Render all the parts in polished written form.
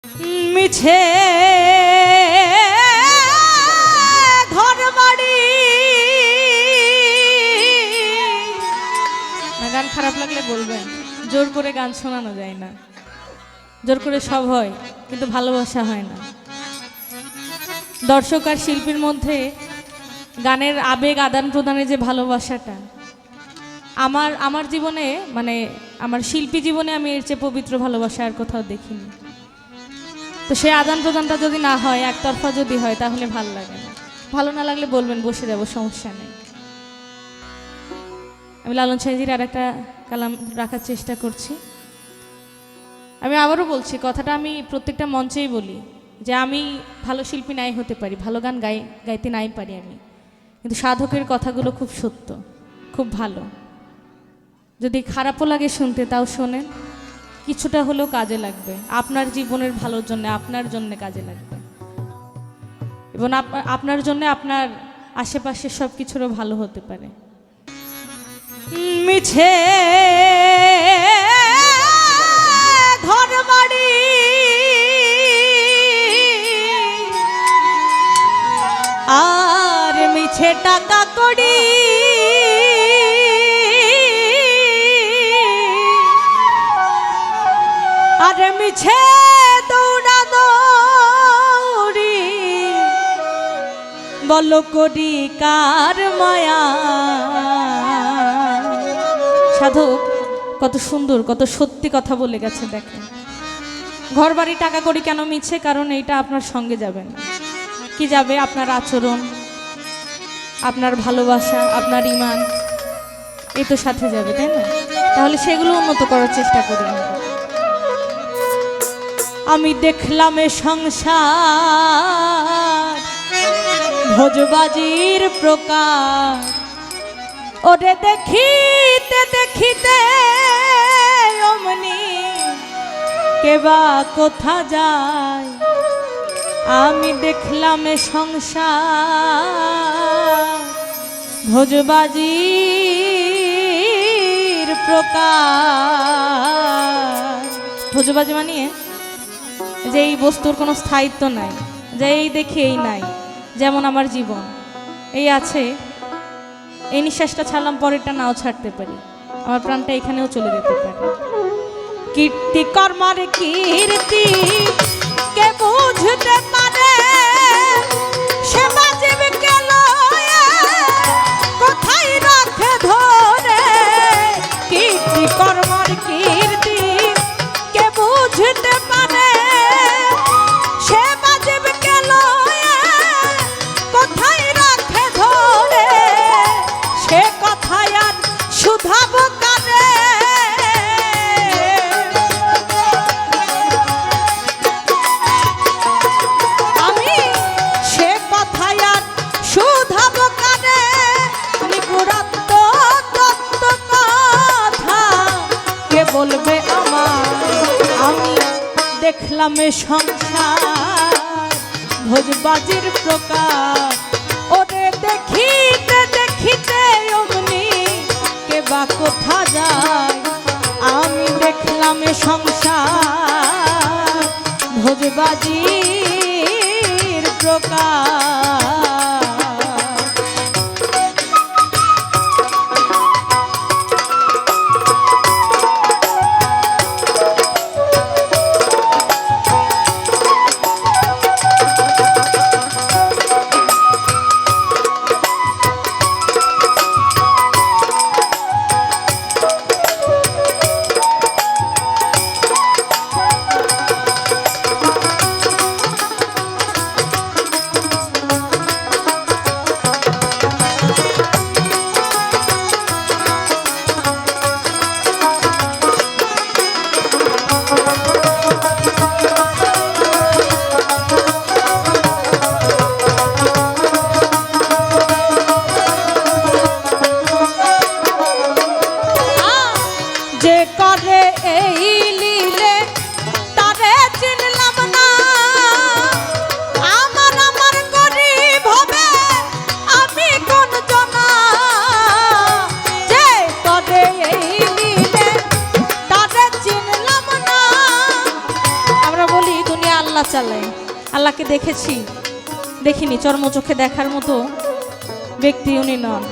মিছে ঘর বাড়ি। গান খারাপ লাগলে বলবেন, জোর করে গান শোনানো যায় না, জোর করে সব হয় কিন্তু ভালোবাসা হয় না। দর্শক আর শিল্পীর মধ্যে গানের আবেগ আদান প্রদানের যে ভালোবাসাটা, আমার জীবনে মানে আমার শিল্পী জীবনে আমি এর চেয়ে পবিত্র ভালোবাসা আর কোথাও দেখিনি। তো সেই আদান প্রদানটা যদি না হয়, একতরফা যদি হয়, তাহলে ভালো লাগে না। ভালো না লাগলে বলবেন, বসে যাব, সমস্যা নেই। আমি লালন সাইজির আর একটা কালাম রাখার চেষ্টা করছি। আমি আবারও বলছি, কথাটা আমি প্রত্যেকটা মঞ্চেই বলি যে আমি ভালো শিল্পী নাই হতে পারি, ভালো গান গাইতে নাই পারি আমি, কিন্তু সাধকের কথাগুলো খুব সত্য, খুব ভালো। যদি খারাপও লাগে শুনতে, তাও শোনেন, কিছুটা হলেও কাজে লাগবে, আপনার জীবনের ভালোর জন্য, আপনার জন্য কাজে লাগবে, এবং আপনার জন্য আপনার আশেপাশের সব কিছুরও ভালো হতে পারে। মিছে ঘর বাড়ি আর মিছে টাকা কড়ি, আর মিছে দৌড়া দৌড়ি, বলো করি কার মায়া। সাধক কত সুন্দর, কত সত্যি কথা বলে গেছে। দেখেন, ঘর বাড়ি টাকা করি কেন মিছে? কারণ এইটা আপনার সঙ্গে যাবে না। কি যাবে? আপনার আচরণ, আপনার ভালোবাসা, আপনার ঈমান, এই তো সাথে যাবে, তাই না? তাহলে সেগুলো উন্নত করার চেষ্টা করি। আমি দেখলাম এ সংসার ভোজবাজির প্রকার, ওরে দেখিতে দেখিতে অমনি কেবা কোথা যায়। আমি দেখলাম এ সংসার ভোজবাজির প্রকার। ভোজবাজি মানিয়ে যে এই বস্তুর কোনো স্থায়িত্ব নাই, যে এই দেখি এই নাই। যেমন আমার জীবন এই আছে, এই নিঃশ্বাসটা ছাড়লাম, পরেরটা নাও ছাড়তে পারি, আমার প্রাণটা এখানেও চলে যেতে পারে। কীর্তি কর্মার কীর্তি কে বুঝতে পারে, সে বাজিবে গেল কোথায় রাখে ধরে। কীর্তি কর্মার কীর্তি কে বুঝতে পারে, সে বাজিবে গেল কোথায় রাখে ধরে। সে কথায় আর শুধাব কারে, আমি সে কথায় আর শুধাব কারে। নিপুরাত্ম তত্ত্ব কথা কে বলবে আমার? আমি দেখলাম এ সংসার ভোজবাজির প্রকার, ওরে দেখিতে দেখিতে অমনি কেবা কোথা যায়। আমি দেখলাম এ সংসার ভোজবাজির প্রকার। আল্লাহ চালায়। আল্লাহকে দেখেছি দেখিনি, চর্মচোখে দেখার মতো ব্যক্তি উনি নন।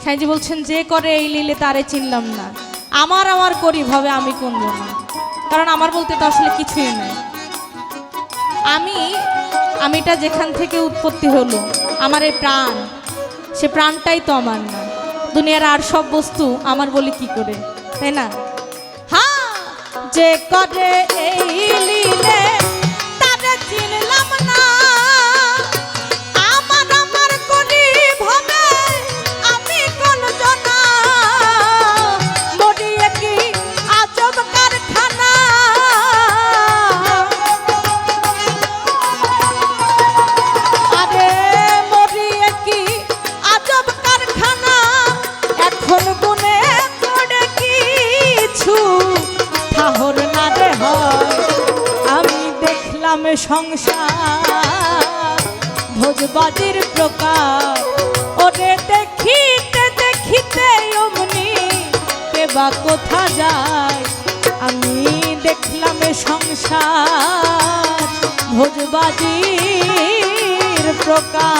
সাইজি বলছেন যে করে এই লীলে তারে চিনলাম না, আমার আমার করি ভাবে আমি কোন না, কারণ আমার বলতে তো আসলে কিছুই নেই। আমিটা যেখান থেকে উৎপত্তি হলো, আমার এই প্রাণ, সে প্রাণটাই তো আমার না। দুনিয়ার আর সব বস্তু আমার বলে কি করে, তাই না? হ্যাঁ, যে করে এই লীলে তারে চিনলাম না, আমার আমার করি ভাবে আমি কোন জনা, মরিয়ে কি আজব কারখানা, আরে মরিয়ে কি আজব কারখানা, এখন গুনে করে কিছু ঠাহর না রে হয়। আমি দেখলাম সংসার ভোজবাজির প্রকার, ওরে দেখিতে দেখিতে অমনি কে বা কোথা যায়। আমি দেখলাম সংসার ভোজবাজির প্রকার।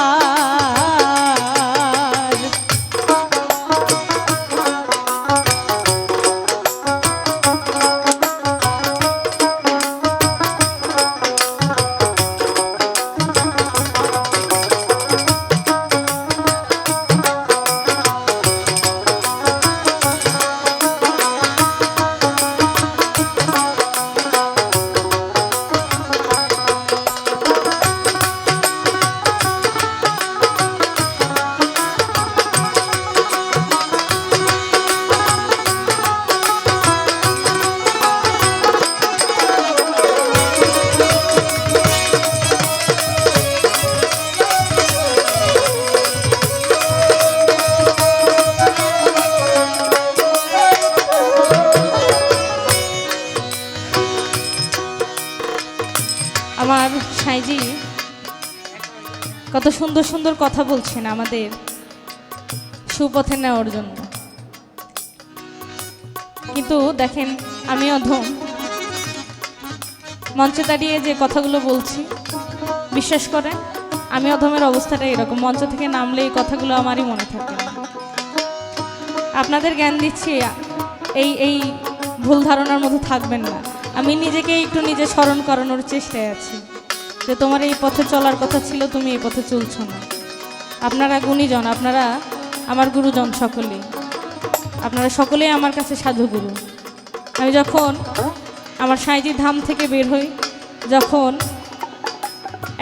আমার সাইজি কত সুন্দর সুন্দর কথা বলছেন আমাদের সুপথে নেওয়ার জন্য, কিন্তু দেখেন আমি অধম, মঞ্চে দাঁড়িয়ে যে কথাগুলো বলছি, বিশ্বাস করেন আমি অধমের অবস্থাটা এরকম, মঞ্চ থেকে নামলে এই কথাগুলো আমারই মনে থাকে না। আপনাদের জ্ঞান দিচ্ছি, এই ভুল ধারণার মধ্যে থাকবেন না। আমি নিজেকে একটু নিজে স্মরণ করানোর চেষ্টায় আছি যে তোমার এই পথে চলার কথা ছিল, তুমি এই পথে চলছো না। আপনারা গুণীজন, আপনারা আমার গুরুজন, আপনারা সকলেই আমার কাছে সাধুগুরু। আমি যখন আমার সাঁইজি ধাম থেকে বের হই, যখন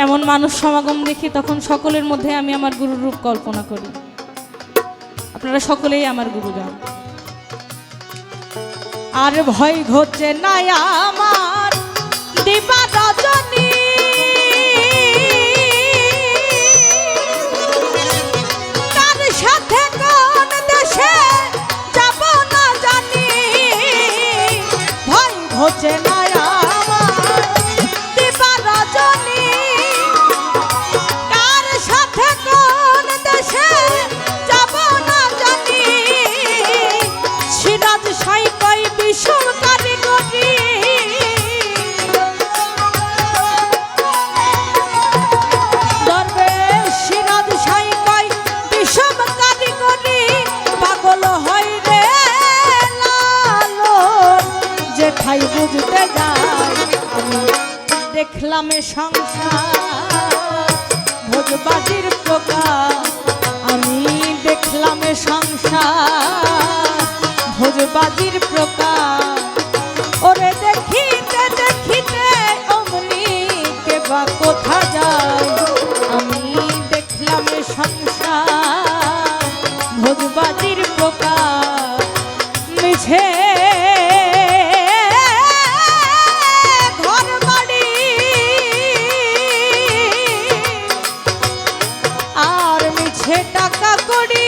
এমন মানুষ সমাগম দেখি, তখন সকলের মধ্যে আমি আমার গুরুর রূপ কল্পনা করি। আপনারা সকলেই আমার গুরুজন। আর ভয় ঘটছে না আমার দিবা রজনী, কার সাথে কোন দেশে যাব না জানি, ভয় ঘটছে না আমার দিবা রজনী, কার সাথে কোন দেশে যাব না জানি, সিরাজ সাই কই বিষম কারিগরি, দরবেশ সিরাজ সাই কই বিষম কারিগরি, পাগল হয় রে লালন যে ঠাই বুঝতে যায়। আমি দেখলাম সংসার ভোজবাজির প্রকার, আমি দেখলাম সংসার ভোজবাজির প্রকার, ওরে দেখিতে দেখিতে অমনি কে বা কোথা যায়। আমি দেখলাম সংসার ভোজবাজির প্রকার, মিছে ঘর বাড়ি আর মিছে টাকা কড়ি,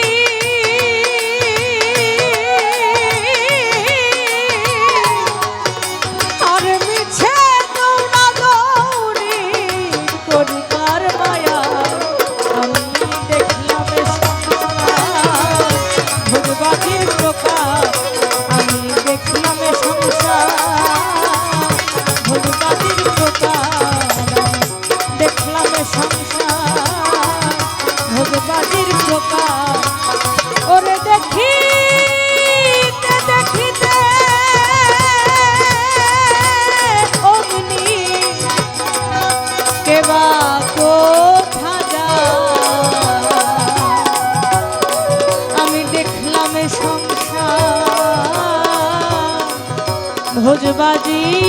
বাজে